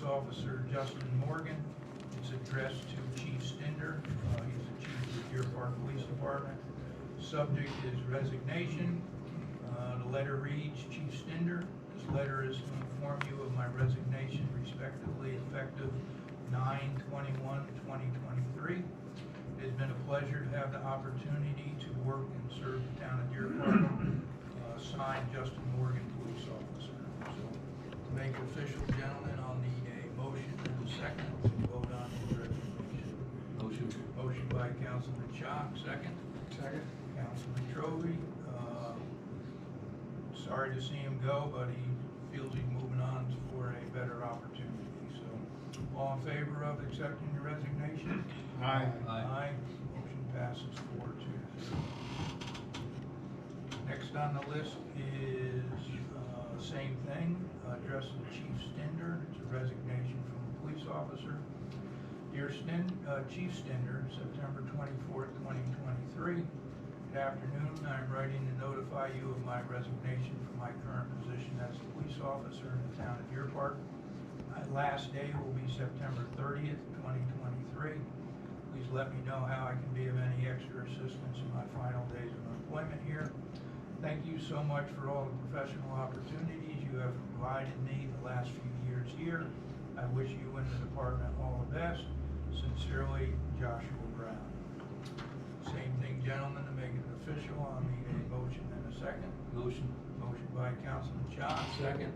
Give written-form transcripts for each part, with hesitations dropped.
Officer Justin Morgan. It's addressed to Chief Stinder. He's the chief of the Deerpark Police Department. Subject is resignation. The letter reads, Chief Stinder, this letter is to inform you of my resignation respectively effective 9/21/2023. It has been a pleasure to have the opportunity to work and serve the town of Deerpark. Signed, Justin Morgan, police officer. So to make it official, gentlemen, I'll need a motion and a second to vote on his resignation. Motion. Motion by Councilman Schock, second. Second. Councilman Trovey. Sorry to see him go, but he feels he's moving on for a better opportunity. So, all in favor of accepting your resignation? Aye. Aye. Motion passes 4-2. Next on the list is same thing, addressed to Chief Stinder. It's a resignation from a police officer. Dear Chief Stinder, September 24th, 2023. Good afternoon. I'm writing to notify you of my resignation from my current position as a police officer in the town of Deerpark. My last day will be September 30th, 2023. Please let me know how I can be of any extra assistance in my final days of employment here. Thank you so much for all the professional opportunities you have provided me the last few years here. I wish you and the department all the best. Sincerely, Joshua Brown. Same thing, gentlemen, to make it official, I'll need a motion and a second. Motion. Motion by Councilman Schock, second.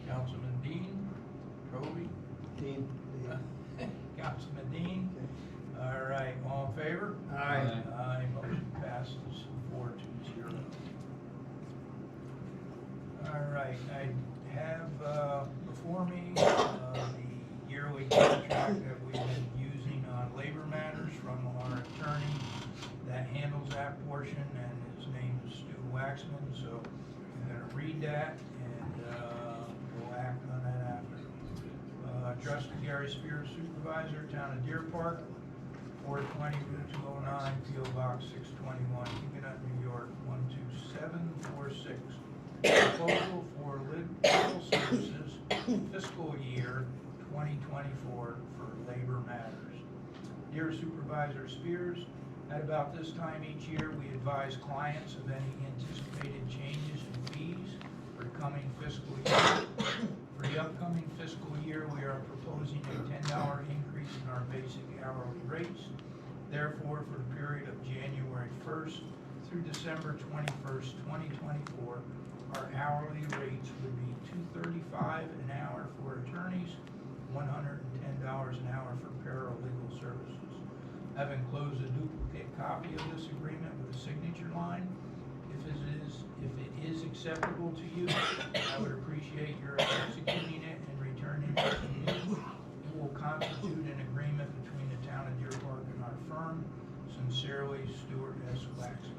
Councilman Dean, Trovey. Dean. Councilman Dean. All right, all in favor? Aye. Aye, motion passes 4-0. All right, I have before me the yearly contract that we've been using on labor matters from our attorney that handles that portion, and his name is Stu Waxman. So I'm going to read that, and we'll act on that after. Addressed to Gary Spears, Supervisor, Town of Deerpark, 420 Route 209, P.O. Box 621, Huguenot, New York 12746. Proposal for legal services fiscal year 2024 for labor matters. Dear Supervisor Spears, at about this time each year, we advise clients of any anticipated changes in fees for the coming fiscal year. For the upcoming fiscal year, we are proposing a $10 increase in our basic hourly rates. Therefore, for the period of January 1st through December 21st, 2024, our hourly rates would be $235 an hour for attorneys, $110 an hour for paralegal services. I've enclosed a duplicate copy of this agreement with a signature line. If it is acceptable to you, I would appreciate your executing it and returning it to me. It will constitute an agreement between the town of Deerpark and our firm. Sincerely, Stuart S. Waxman.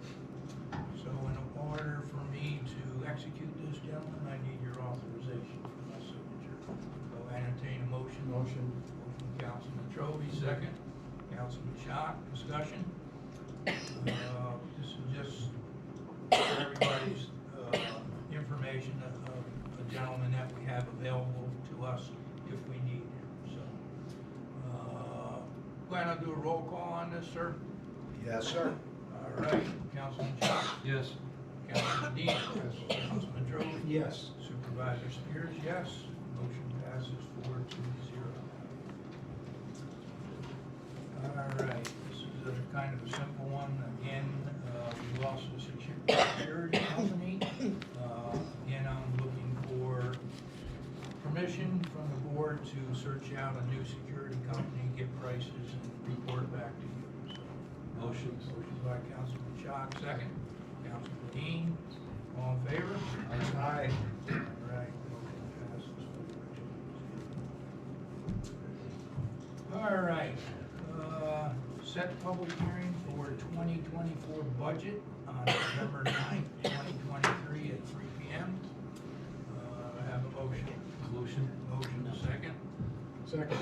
So in order for me to execute this, gentlemen, I need your authorization for my signature. So I entertain a motion. Motion. Motion, Councilman Trovey, second. Councilman Schock, discussion. This is just for everybody's information of a gentleman that we have available to us if we need him. So, plan on do a roll call on this, sir? Yes, sir. All right, Councilman Schock. Yes. Councilman Dean. Yes. Councilman Trovey. Yes. Supervisor Spears, yes. Motion passes 4-0. All right, this is a kind of a simple one. Again, we lost a security company. Again, I'm looking for permission from the board to search out a new security company, get prices, and report back to you. So, motion by Councilman Schock, second. Councilman Dean, all in favor? Aye. All right, motion passes 4-2. All right, set public hearing for 2024 budget on November 9th, 2023 at 3 p.m. I have a motion. Motion. Motion to second. Second.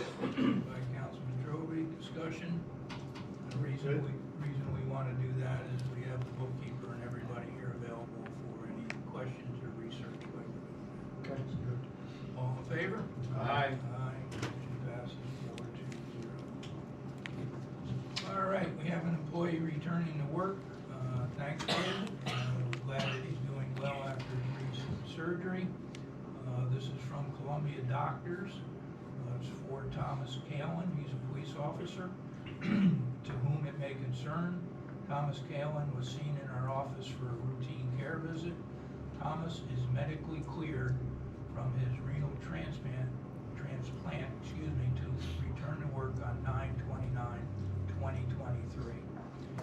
By Councilman Trovey. Discussion. The reason we want to do that is we have the bookkeeper and everybody here available for any questions or research. Okay. All in favor? Aye. Aye. right, we have an employee returning to work, thankfully. We're glad that he's doing well after his recent surgery. This is from Columbia Doctors. It's for Thomas Kalin. He's a police officer. To whom it may concern, Thomas Kalin was seen in our office for a routine care visit. Thomas is medically cleared from his renal transplant, to return to work on 9/29/2023.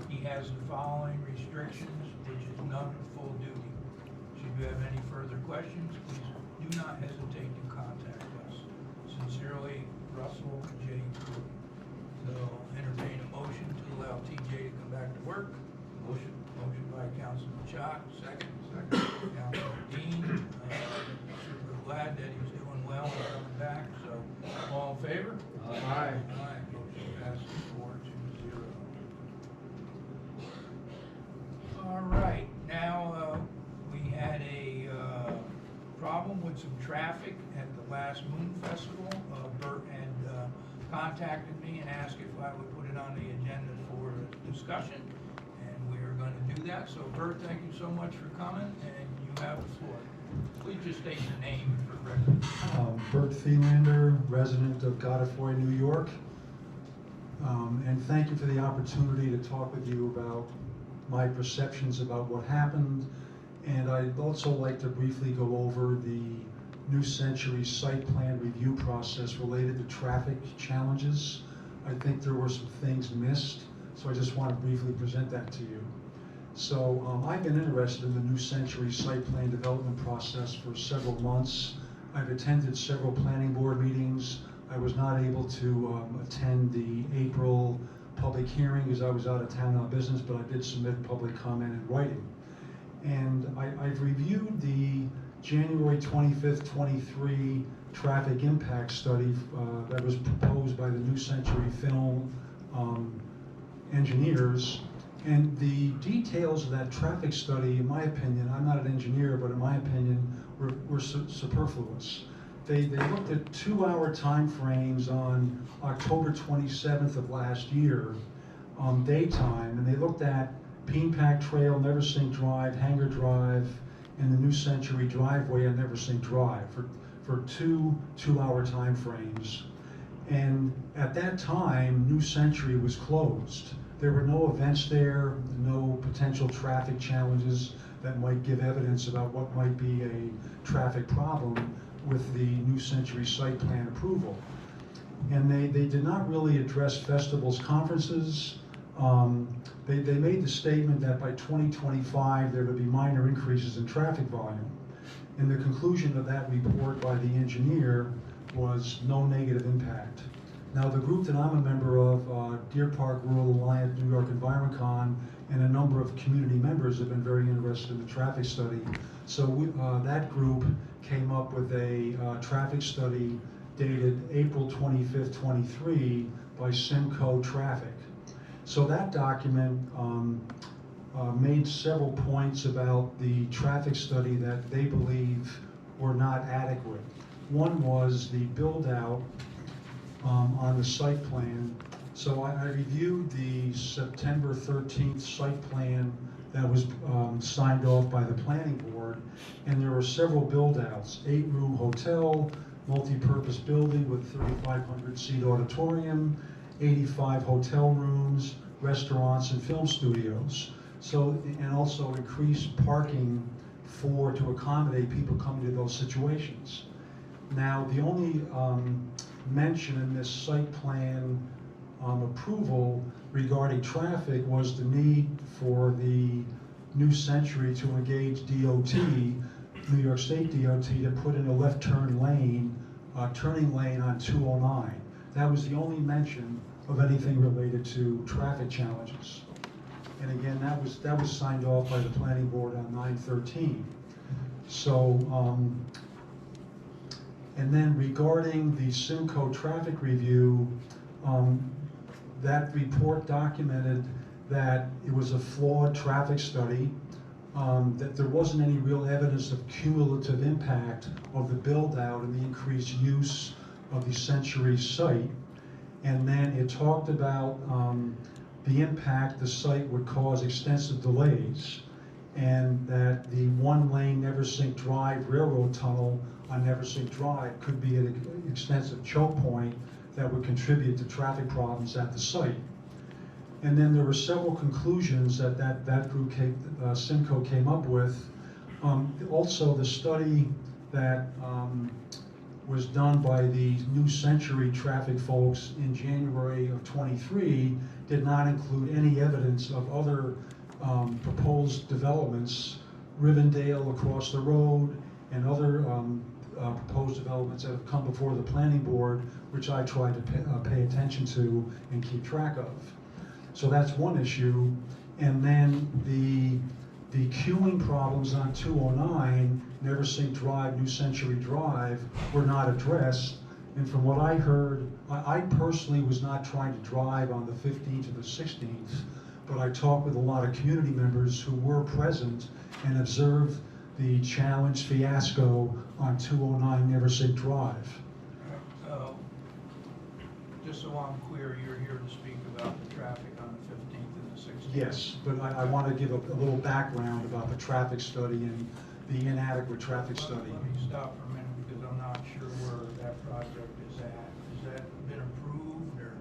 He has the following restrictions, which is none of full duty. Should you have any further questions, please do not hesitate to contact us. Sincerely, Russell J. Cooley. So entertain a motion to allow TJ to come back to work. Motion. Motion by Councilman Chalk, second. Second. Councilman Dean. Super glad that he's doing well and coming back, so all in favor? Aye. Aye. Motion passes 4-0. All right, now, we had a, problem with some traffic at the last Moon Festival. Bert had, contacted me and asked if I would put it on the agenda for discussion, and we are gonna do that. So Bert, thank you so much for coming, and you have the floor. Please just state the name for record. Bert Thielander, resident of Godefroy, New York. And thank you for the opportunity to talk with you about my perceptions about what happened. And I'd also like to briefly go over the New Century site plan review process related to traffic challenges. I think there were some things missed, so I just want to briefly present that to you. So I've been interested in the New Century site plan development process for several months. I've attended several planning board meetings. I was not able to attend the April public hearing because I was out of town on business, but I did submit public comment in writing. And I've reviewed the January 25th, 23 traffic impact study that was proposed by the New Century Film engineers. And the details of that traffic study, in my opinion, I'm not an engineer, but in my opinion, were superfluous. They looked at 2-hour time frames on October 27th of last year, daytime, and they looked at Peanpack Trail, Neversink Drive, Hanger Drive, and the New Century driveway on Neversink Drive for two-hour time frames. And at that time, New Century was closed. There were no events there, no potential traffic challenges that might give evidence about what might be a traffic problem with the New Century site plan approval. And they did not really address festivals, conferences. They made the statement that by 2025 there would be minor increases in traffic volume. And the conclusion of that report by the engineer was no negative impact. Now the group that I'm a member of, Deerpark Rural Alliance, New York EnvironCon, and a number of community members have been very interested in the traffic study. So that group came up with a traffic study dated April 25th, 23 by Simcoe Traffic. So that document made several points about the traffic study that they believe were not adequate. One was the build out on the site plan. So I reviewed the September 13th site plan that was signed off by the planning board, and there were several build outs: 8-room hotel, multi-purpose building with 3,500 seat auditorium, 85 hotel rooms, restaurants and film studios. So, and also increased parking to accommodate people coming to those situations. Now, the only mention in this site plan approval regarding traffic was the need for the New Century to engage DOT, New York State DOT, to put in a left turn lane, turning lane on 209. That was the only mention of anything related to traffic challenges. And again, that was signed off by the planning board on 9/13. So, and then regarding the Simcoe traffic review, that report documented that it was a flawed traffic study, that there wasn't any real evidence of cumulative impact of the build out and the increased use of the Century site. And then it talked about the impact the site would cause extensive delays, and that the one-lane Neversink Drive railroad tunnel on Neversink Drive could be an extensive choke point that would contribute to traffic problems at the site. And then there were several conclusions that group Simcoe came up with. Also, the study that was done by the New Century traffic folks in January of '23 did not include any evidence of other proposed developments, Rivendell across the road, and other proposed developments that have come before the planning board, which I tried to pay attention to and keep track of. So that's one issue. And then the queuing problems on 209, Neversink Drive, New Century Drive, were not addressed. And from what I heard, I personally was not trying to drive on the 15th or the 16th, but I talked with a lot of community members who were present and observed the challenge fiasco on 209 Neversink Drive. Just so I'm clear, you're here to speak about the traffic on the 15th and the 16th? Yes, but I want to give a little background about the traffic study and the inadequate traffic study. Let me stop for a minute because I'm not sure where that project is at. Has that been approved or?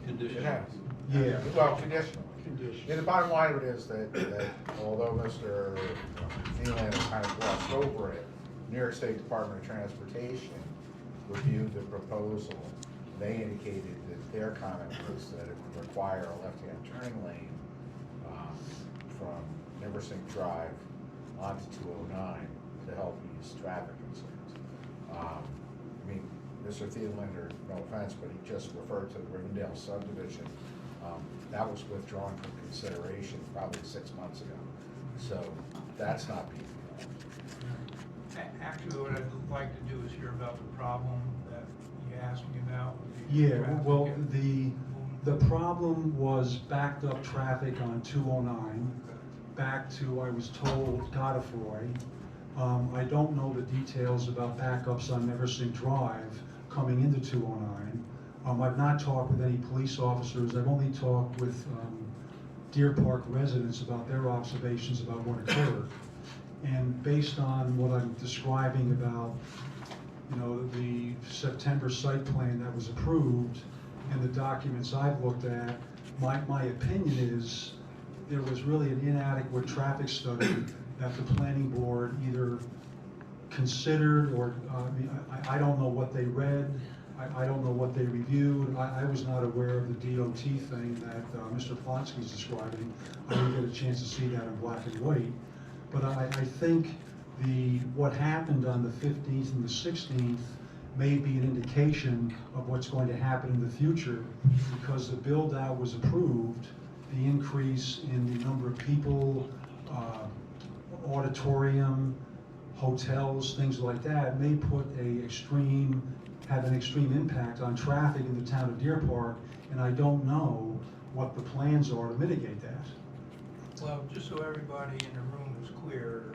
Condition. It has. Yeah. Well, conditionally. Condition. Yeah, the bottom line of it is that although Mr. Thielen kind of glossed over it, New York State Department of Transportation reviewed the proposal. They indicated that their comment was that it would require a left-hand turning lane from Neversink Drive onto 209 to help ease traffic concerns. I mean, Mr. Thielander, no offense, but he just referred to the Rivendell subdivision. That was withdrawn from consideration probably 6 months ago. So that's not being done. Actually, what I'd like to do is hear about the problem that you asked me about. with the Yeah, traffic well, and- the problem was backed up traffic on 209 back to, I was told, Godefroy. I don't know the details about backups on Neversink Drive coming into 209. I've not talked with any police officers. I've only talked with Deerpark residents about their observations about what occurred. And based on what I'm describing about, you know, the September site plan that was approved and the documents I've looked at, my opinion is there was really an inadequate traffic study that the planning board either considered or, I don't know what they read, I don't know what they reviewed. I was not aware of the DOT thing that Mr. Plotsky's describing. I didn't get a chance to see that in black and white. But I think what happened on the 15th and the 16th may be an indication of what's going to happen in the future, because the build-out was approved, the increase in the number of people, auditorium, hotels, things like that, may have an extreme impact on traffic in the town of Deerpark, and I don't know what the plans are to mitigate that. Well, just so everybody in the room is clear,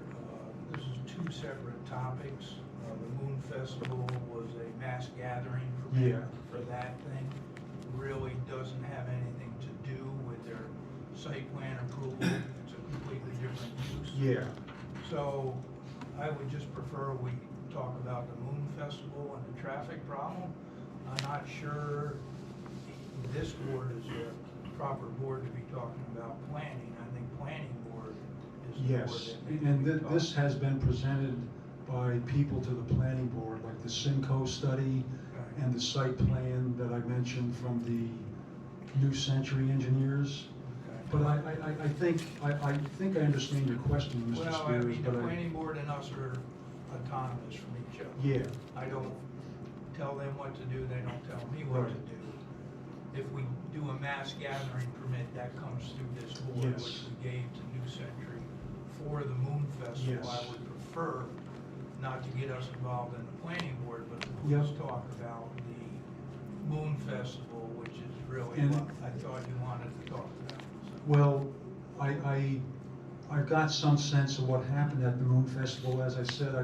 this is two separate topics. The Moon Festival was a mass gathering permit for that thing. Really doesn't have anything to do with their site plan approval. It's a completely different use. Yeah. So I would just prefer we talk about the Moon Festival and the traffic problem. I'm not sure this board is the proper board to be talking about planning. I think planning board is the board Yes, that needs to and be this talking. has been presented by people to the planning board, like the Simcoe study Okay. and the site plan that I mentioned from the New Century engineers. Okay. But I think I understand your question, Mr. Well, I Spears, mean, the but planning board and us are autonomous from each other. yeah, I don't tell them what to do, they don't tell me what to Right. do. If we do a mass gathering permit, that comes through this board, Yes. which we gave to New Century for the Moon Festival. Yes. I would prefer not to get us involved in the planning board, but to Yep. just talk about the Moon Festival, which is really And- what I thought you wanted to talk about. So, well, I got some sense of what happened at the Moon Festival. As I said, I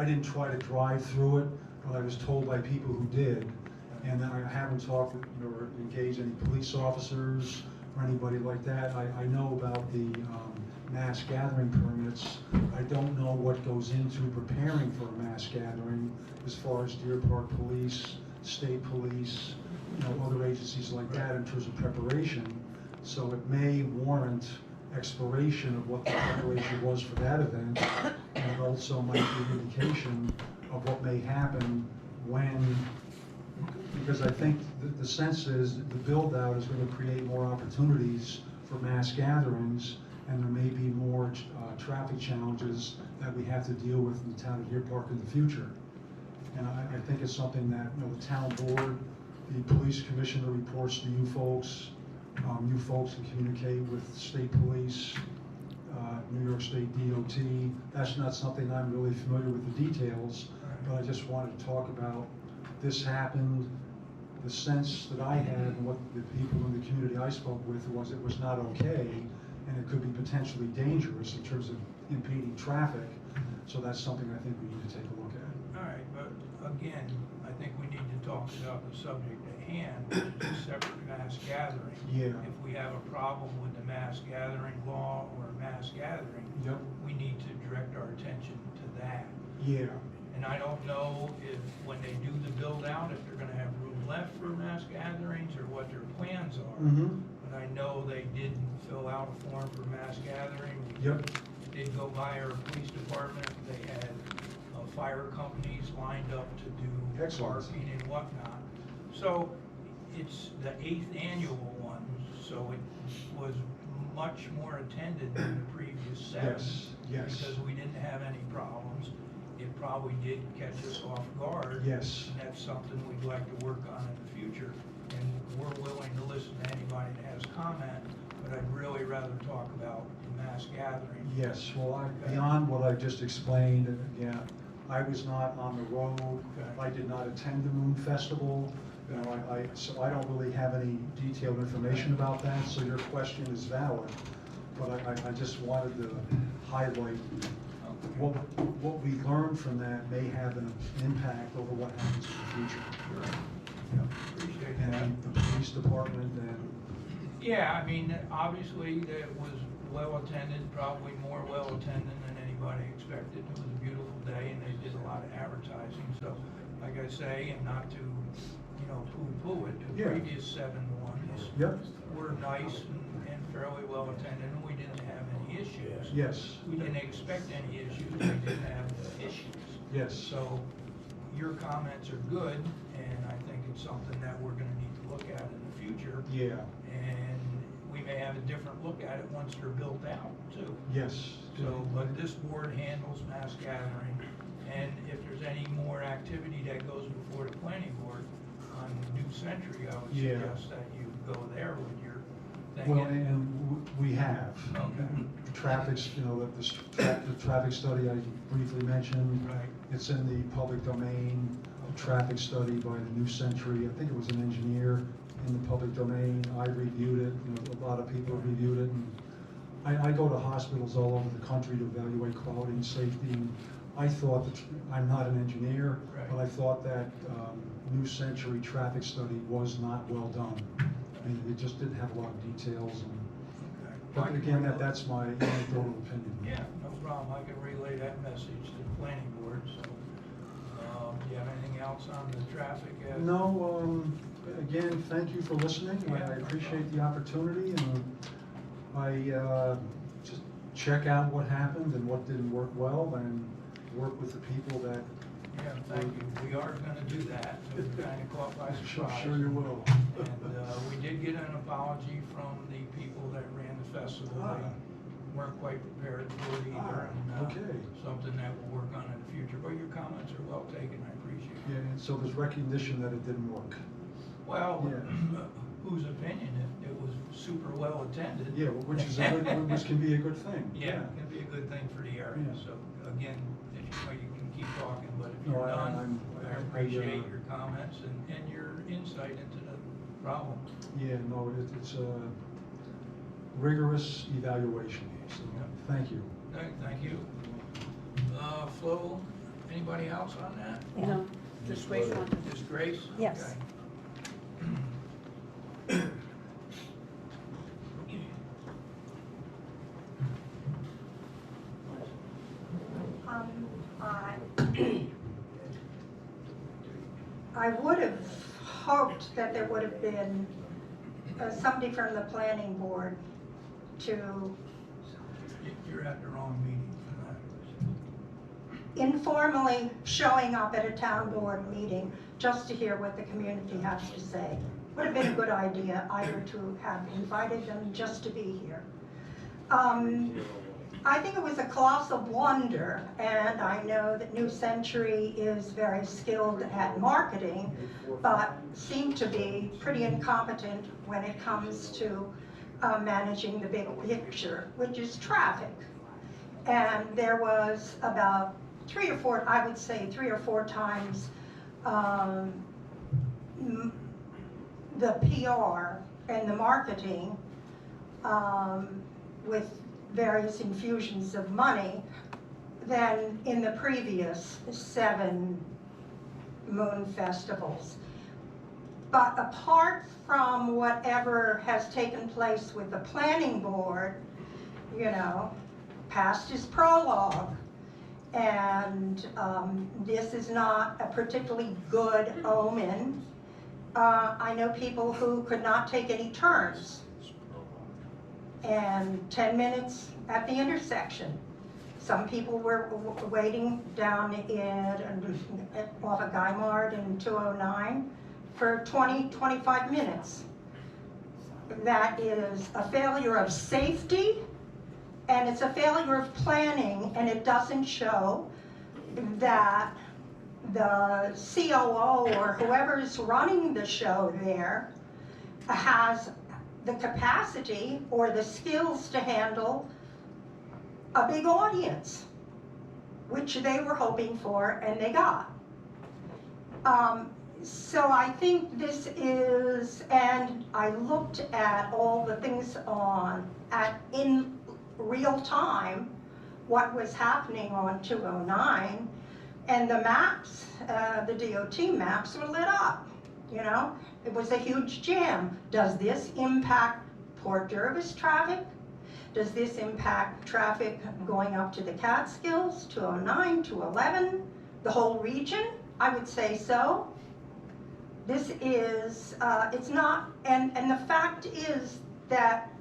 didn't try to drive through it, but I was told by people who did. And then I haven't talked with, or engaged any police officers or anybody like that. I know about the mass gathering permits. I don't know what goes into preparing for a mass gathering as far as Deerpark Police, State Police, other agencies like that in terms of preparation. So it may warrant exploration of what the preparation was for that event, and it also might be an indication of what may happen when, because I think the sense is that the build-out is going to create more opportunities for mass gatherings, and there may be more traffic challenges that we have to deal with in the town of Deerpark in the future. And I think it's something that the town board, the police commissioner reports to you folks. You folks can communicate with state police, New York State DOT. That's not something I'm really familiar with the details, but I just wanted to talk about this happened. The sense that I had and what the people in the community I spoke with was it was not okay, and it could be potentially dangerous in terms of impeding traffic. So that's something I think we need to take a look at. All right, but again, I think we need to talk about the subject at hand, which is separate mass gathering. Yeah. If we have a problem with the mass gathering law or mass gathering, Yep. we need to direct our attention to that. Yeah. And I don't know if, when they do the build out, if they're gonna have room left for mass gatherings or what their plans are. Mm-hmm. But I know they didn't fill out a form for mass gathering. We Yep. did go by our police department, they had fire companies lined up to do Excellent. parking and whatnot. So it's the 8th annual one, so it was much more attended than the previous 7. Yes. Yes. Because we didn't have any problems. It probably did catch us off guard. Yes. And that's something we'd like to work on in the future. And we're willing to listen to anybody that has comment, but I'd really rather talk about the mass gathering. Yes, well, beyond what I just explained, again, I was not on the road. Okay. I did not attend the Moon Festival. So I don't really have any detailed information about that, so your question is valid. But I just wanted to highlight what we learned from that may have an impact over what happens in the future. Sure. Yeah, appreciate that. And the police department and, Yeah, I mean, obviously, it was well attended, probably more well attended than anybody expected. It was a beautiful day and they did a lot of advertising, so like I say, and not to, poo-poo it, the Yeah. previous 7 ones yep, were nice and fairly well attended, and we didn't have any issues. yes, We didn't expect any issues, we didn't have issues. yes, So your comments are good, and I think it's something that we're gonna need to look at in the future. yeah, And we may have a different look at it once they're built out too. yes. So, but this board handles mass gathering, and if there's any more activity that goes before the planning board on New Century, I would Yeah. suggest that you go there with your thing. Well, and we have. Okay. Traffic's, the traffic study I briefly mentioned. Right. It's in the public domain, a traffic study by the New Century. I think it was an engineer in the public domain. I reviewed it, a lot of people have reviewed it. And I go to hospitals all over the country to evaluate quality and safety. And I thought that, I'm not an engineer, Right. but I thought that New Century traffic study was not well done. I mean, it just didn't have a lot of details. Okay. But again, that's my anecdotal opinion. Yeah, no problem. I can relay that message to the planning board, so. Do you have anything else on the traffic? No, again, thank you for listening. I Yeah. appreciate the opportunity, and I just check out what happened and what didn't work well, and work with the people that. Yeah, thank you. We are gonna do that, so we're kinda caught by surprise. Sure you will. And we did get an apology from the people that ran the festival. Ah. They weren't quite prepared for it either, Ah, and okay. something that we'll work on in the future. But your comments are well taken, I appreciate it. Yeah, and so there's recognition that it didn't work. Well, Yeah. whose opinion? It was super well attended. Yeah, which can be a good thing. Yeah, it can be a good thing for the area. Yeah. So again, if you can keep talking, but if No, you're done, I I appreciate your comments and your insight into the problem. Yeah, no, it's a rigorous evaluation, so, Yeah. thank you. Thank you. Flo, anybody else on that? No, just Grace wanted. Just Grace? Yes. Okay. I would have hoped that there would have been somebody from the planning board to You're at the wrong meeting for that. informally showing up at a town board meeting just to hear what the community has to say. Would have been a good idea either to have invited them just to be here. I think it was a colossal blunder, and I know that New Century is very skilled at marketing, but seem to be pretty incompetent when it comes to managing the big picture, which is traffic. And there was about 3 or 4, I would say 3 or 4 times the PR and the marketing with various infusions of money than in the previous 7 moon festivals. But apart from whatever has taken place with the planning board, you know, past is prologue. And this is not a particularly good omen. I know people who could not take any turns. And 10 minutes at the intersection. Some people were waiting down off of Guymard in 209 for 20-25 minutes. That is a failure of safety, and it's a failure of planning, and it doesn't show that the COO or whoever's running the show there has the capacity or the skills to handle a big audience, which they were hoping for and they got. So I think this is, and I looked at all the things in real time, what was happening on 209, and the maps, the DOT maps were lit up, you know? It was a huge jam. Does this impact Port Jervis traffic? Does this impact traffic going up to the Catskills, 209, 211, the whole region? I would say so. This is, it's not, and the fact is that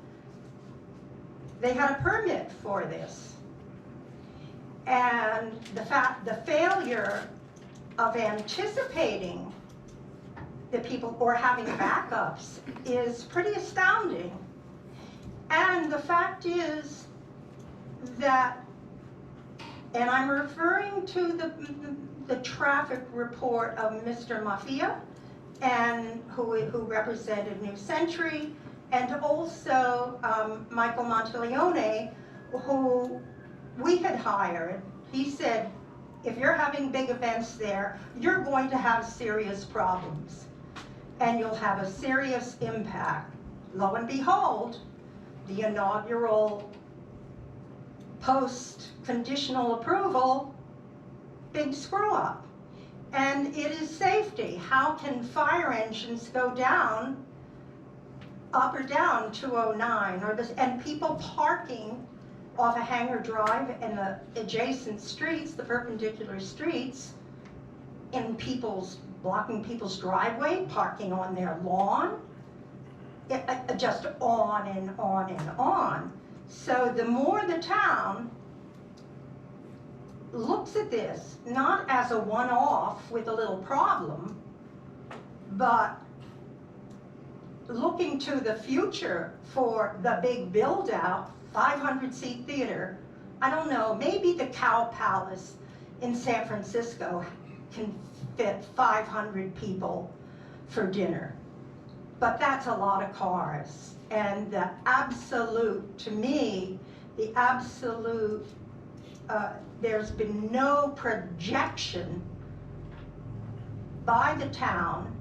they had a permit for this. And the failure of anticipating the people or having backups is pretty astounding. And the fact is that, and I'm referring to the traffic report of Mr. Mafia, and who represented New Century, and also Michael Monteleone, who we had hired. He said, if you're having big events there, you're going to have serious problems, and you'll have a serious impact. Lo and behold, the inaugural post-conditional approval, big screw up. And it is safety. How can fire engines go down, up or down 209, and people parking off a Hangar Drive and the adjacent streets, the perpendicular streets, blocking people's driveway, parking on their lawn, just on and on and on. So the more the town looks at this, not as a one-off with a little problem, but looking to the future for the big build-out, 500-seat theater. I don't know, maybe the Cow Palace in San Francisco can fit 500 people for dinner. But that's a lot of cars. And the absolute, to me, the absolute, there's been no projection by the town,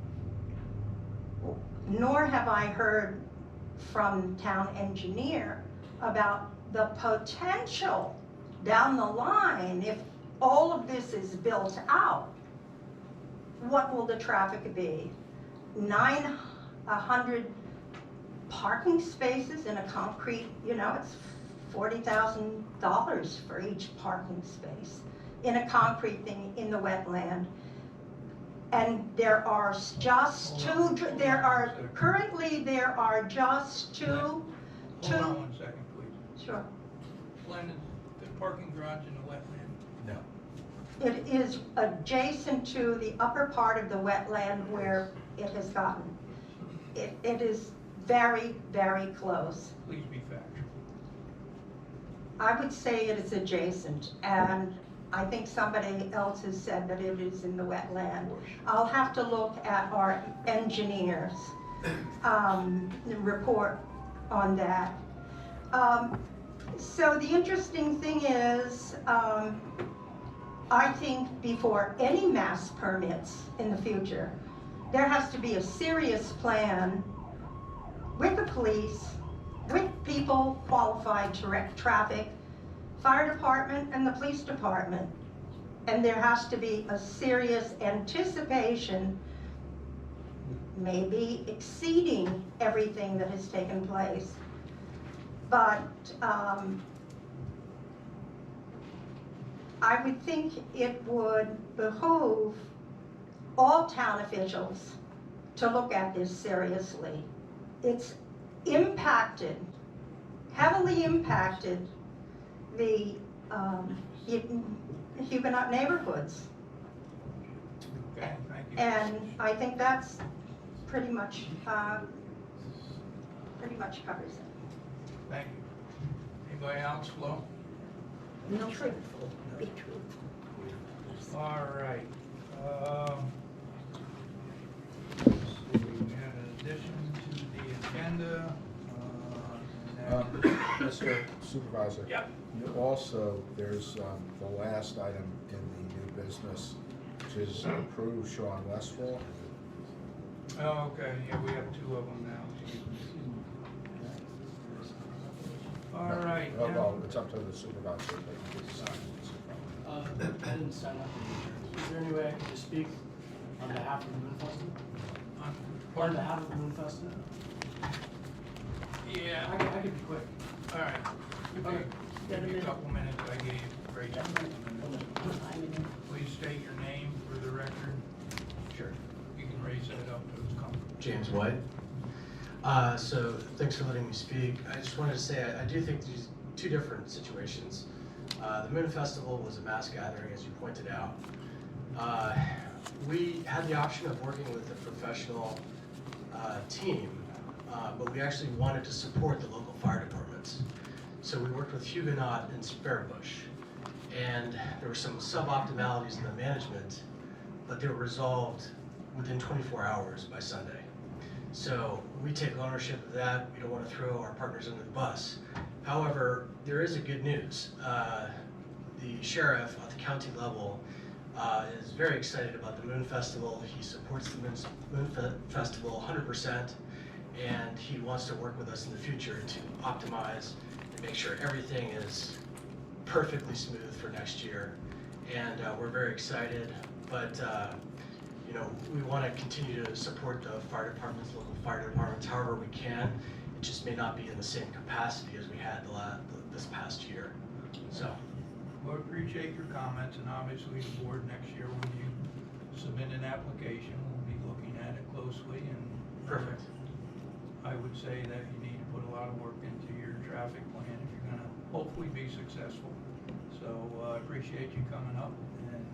nor have I heard from town engineer about the potential down the line. If all of this is built out, what will the traffic be? 900 parking spaces in a concrete, you know, it's $40,000 for each parking space in a concrete thing in the wetland. And there are just two, currently there are just two. Hold on 1 second, please. Sure. Glenn, is the parking garage in the wetland? No. It is adjacent to the upper part of the wetland where it has gotten. It is very, very close. Please be factual. I would say it is adjacent, and I think somebody else has said that it is in the wetland. I'll have to look at our engineers' report on that. So the interesting thing is, I think before any mass permits in the future, there has to be a serious plan with the police, with people qualified to direct traffic, fire department and the police department. And there has to be a serious anticipation, maybe exceeding everything that has taken place. But I would think it would behoove all town officials to look at this seriously. It's impacted, heavily impacted the Huguenot neighborhoods. Okay, thank you. And I think that's pretty much covers it. Thank you. Anybody else, Flo? No truth. Be All right. Let's see, we had an addition to the agenda. and that- Mr. Supervisor? Yep. Also, there's the last item in the new business, which is approve Sean Westfall. Oh, okay, yeah, we have two of them now. All right. Oh, now- well, it's up to the supervisor. They can decide. I didn't sign up. Is there any way I could just speak on behalf of the Moon Festival? On Pardon? behalf of the Moon Festival? Yeah, I could be quick. all right. Okay. Give me a couple minutes, I gave Rachel a couple minutes. Please state your name for the record. Sure. You can raise that up to its comfort. James White. So thanks for letting me speak. I just wanted to say I do think these two different situations. The Moon Festival was a mass gathering, as you pointed out. We had the option of working with a professional team, but we actually wanted to support the local fire departments. So we worked with Huguenot and Sparebush, and there were some suboptimalities in the management, but they were resolved within 24 hours by Sunday. So we take ownership of that. We don't want to throw our partners under the bus. However, there is a good news. The sheriff at the county level is very excited about the Moon Festival. He supports the Moon Festival 100%, and he wants to work with us in the future to optimize and make sure everything is perfectly smooth for next year. And we're very excited, but you know, we want to continue to support the fire departments, local fire departments, however we can. It just may not be in the same capacity as we had this past year. So. Well, appreciate your comments, and obviously the board next year, when you submit an application, we'll be looking at it closely, and Perfect. I would say that you need to put a lot of work into your traffic plan if you're gonna hopefully be successful. So, I appreciate you coming up and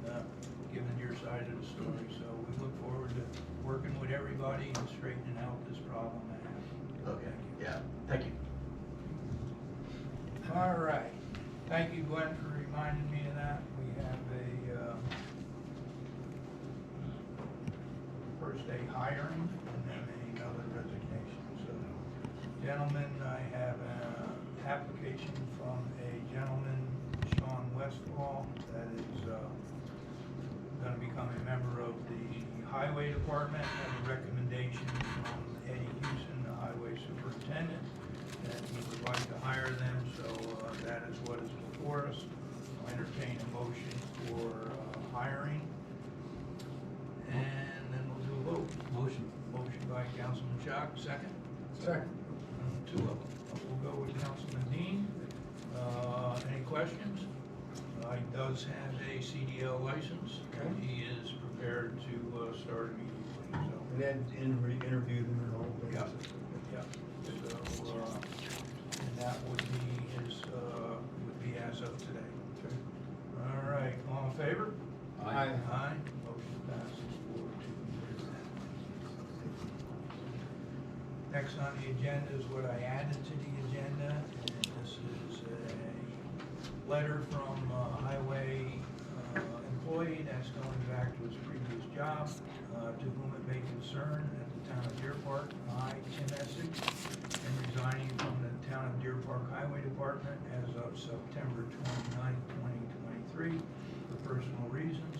giving your side of the story. So we look forward to working with everybody and straightening out this problem that happened. Okay. Yeah. Thank you. All right. Thank you, Glenn, for reminding me of that. We have a first day hiring and then another resignation. So, gentlemen, I have an application from a gentleman, Sean Westfall, that is going to become a member of the Highway Department. I have a recommendation from Eddie Houston, the Highway Superintendent, that he would like to hire them, so that is what is before us. I'll entertain a motion for hiring, and then we'll do a vote. Motion by Councilman Chock, second? Second. Two of them. We'll go with Councilman Dean. Any questions? He does have a CDL license. Okay. He is prepared to start immediately, so. And then interview them and all. Yeah, yeah, so, and that would be as of today. All right, all in favor? Aye. Aye, motion passes 4-2. Next on the agenda is what I added to the agenda, and this is a letter from a highway employee that's going back to his previous job, to whom it may concern at the town of Deerpark. I, Tim Essig, am resigning from the town of Deerpark Highway Department as of September 29th, 2023, for personal reasons.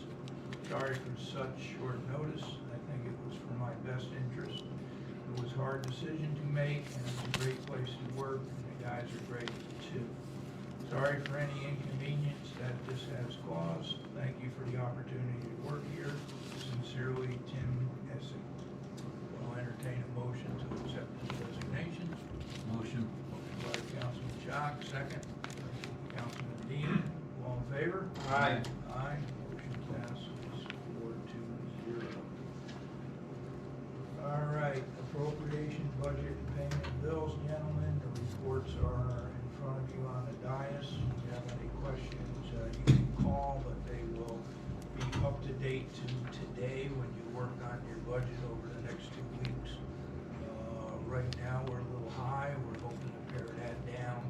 Sorry for such short notice. I think it was for my best interest. It was a hard decision to make, and it's a great place to work, and the guys are great too. Sorry for any inconvenience that this has caused. Thank you for the opportunity to work here. Sincerely, Tim Essig. I'll entertain a motion to accept this resignation. Motion. Motion by Councilman Shock, second. Councilman Dean, all in favor? Aye. Aye, motion passes 4-0. All right, appropriation, budget, and payment of bills, gentlemen. The reports are in front of you on the dais. If you have any questions, you can call, but they will be up to date to today when you work on your budget over the next 2 weeks. Right now, we're a little high. We're hoping to pare that down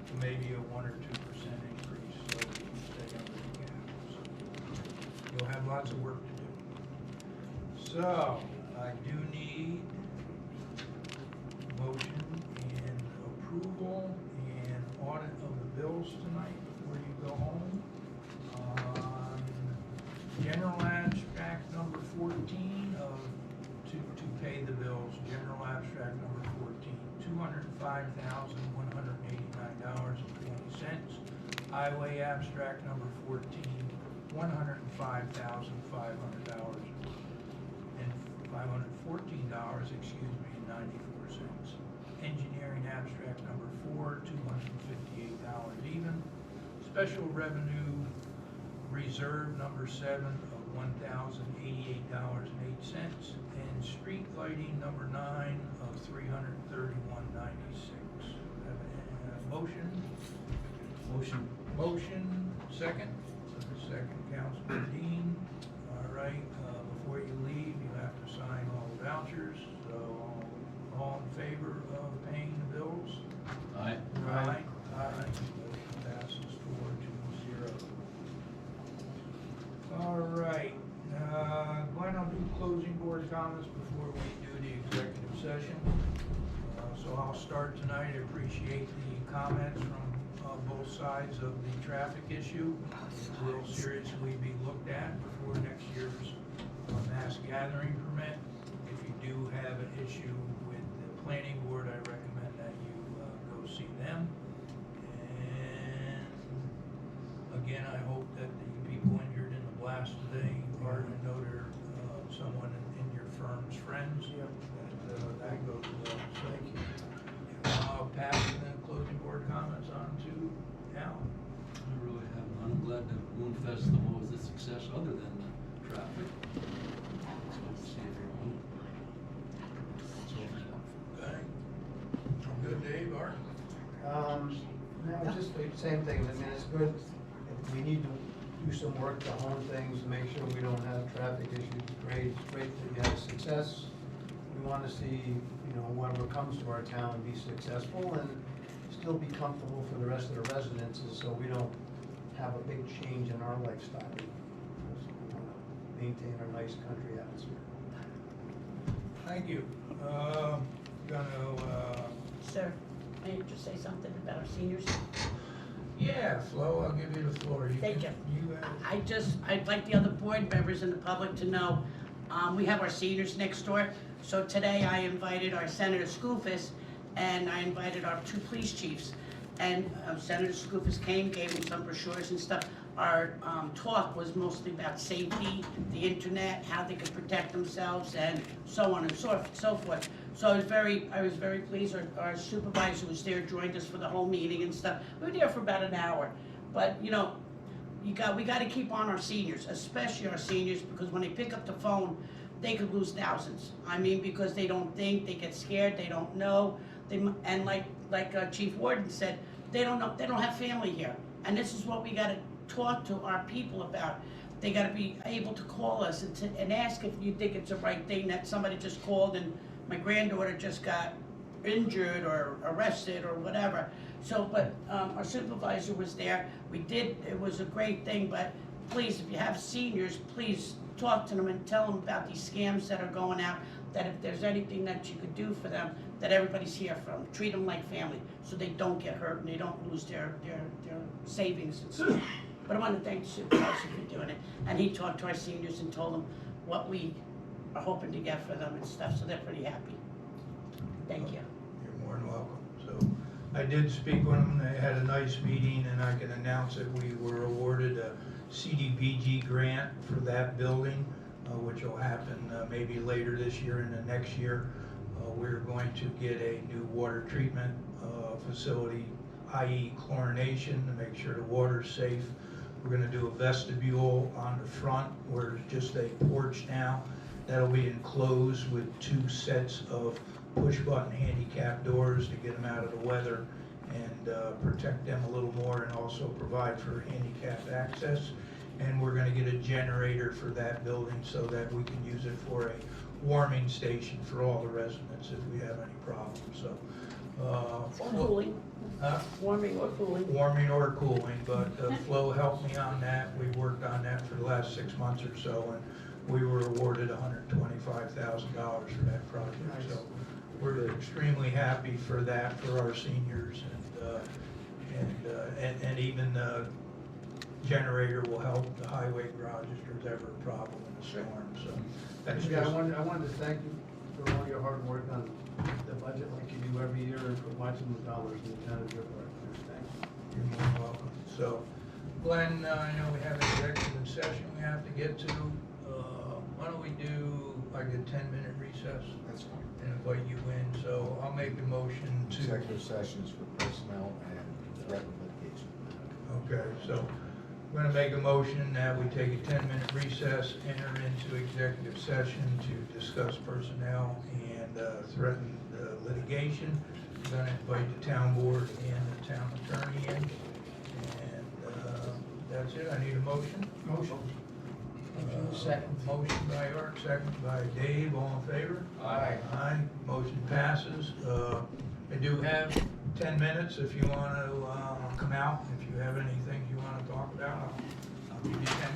to maybe a 1 or 2% increase, so we can stay under the cap. So you'll have lots of work to do. So, I do need motion and approval and audit of the bills tonight before you go home. General abstract number 14 of, to pay the bills, general abstract number 14, $205,189.20. Highway abstract number 14, $105,500 and $514, excuse me, and 94 cents. Engineering abstract number 4, $258 even. Special revenue reserve number 7 of $1,088.08, and street lighting number 9 of $331.96. Motion? Motion. Motion, second? Second, Councilman Dean. All right, before you leave, you have to sign all the vouchers, so all in favor of paying the bills? Aye. Aye. Aye. Motion passes 4-0. All right, Glenn, I'll do closing board comments before we do the executive session. So I'll start tonight. I appreciate the comments from both sides of the traffic issue. It will seriously be looked at before next year's mass gathering permit. If you do have an issue with the planning board, I recommend that you go see them. And again, I hope that the people injured in the blast today are to know they're someone in your firm's friends. That goes well. So, thank you. I'll pass the closing board comments on to Al. I really have none. I'm glad that Moon Festival was a success other than the traffic. It's good to see everyone. That's all I have. Okay. Good, Dave, Art? No, just the same thing. I mean, it's good. We need to do some work to hone things, make sure we don't have traffic issues. Great, it's great that you had success. We want to see, whatever comes to our town be successful and still be comfortable for the rest of the residents, so we don't have a big change in our lifestyle. We want to maintain our nice country atmosphere. Thank you. Sir, may I just say something about our seniors? Yeah, Flo, I'll give you the floor. Thank can- I'd like the other board members and the public to know, we have our seniors next door. So today I invited our Senator Skoufis and I invited our 2 police chiefs. And Senator Skoufis came, gave them some brochures and stuff. Our talk was mostly about safety, the internet, how they could protect themselves, and so on and so forth. So I was very pleased. Our supervisor was there, joined us for the whole meeting and stuff. We were there for about an hour. But, we gotta keep on our seniors, especially our seniors, because when they pick up the phone, they could lose thousands. I mean, because they don't think, they get scared, they don't know, and like Chief Warden said, they don't know, they don't have family here. And this is what we gotta talk to our people about. They gotta be able to call us and ask if you think it's the right thing, that somebody just called and my granddaughter just got injured or arrested or whatever. So, but our supervisor was there, it was a great thing, but please, if you have seniors, please talk to them and tell them about these scams that are going out, that if there's anything that you could do for them, that everybody's here for them. Treat them like family, so they don't get hurt and they don't lose their savings and stuff. But I want to thank the supervisor for doing it, and he talked to our seniors and told them what we are hoping to get for them and stuff, so they're pretty happy. Thank you. You're more than welcome. So I did speak with them, they had a nice meeting, and I can announce that we were awarded a CDBG grant for that building, which will happen maybe later this year and the next year. We're going to get a new water treatment facility, i.e. chlorination, to make sure the water's safe. We're gonna do a vestibule on the front where it's just a porch now. That'll be enclosed with 2 sets of push-button handicap doors to get them out of the weather and protect them a little more, and also provide for handicapped access. And we're gonna get a generator for that building so that we can use it for a warming station for all the residents if we have any problems, so. Cooling, warming or cooling. Warming or cooling, but Flo helped me on that. We worked on that for the last 6 months or so, and we were awarded $125,000 for that project. Nice. So we're extremely happy for that, for our seniors, and even the generator will help the highway garage if there's ever a problem in the storm, so. That's Yeah, just, I wanted to thank you for all your hard work on the budget like you do every year, and for watching the dollars in the town of Deerpark. Thank you. you're more than welcome. So, Glenn, I know we have an executive session we have to get to. Why don't we do like a 10-minute recess That's fine. and invite you in? So I'll make a motion to. Executive sessions for personnel and threat of litigation. Okay, so I'm gonna make a motion that we take a 10-minute recess, enter into executive session to discuss personnel and threatened litigation. I'm gonna invite the town board and the town attorney in. And that's it, I need a motion. Motion. Second. Motion by Art, second by Dave, all in favor? Aye. Aye, motion passes. I do have 10 minutes if you want to come out, if you have anything you want to talk about, I'll give you 10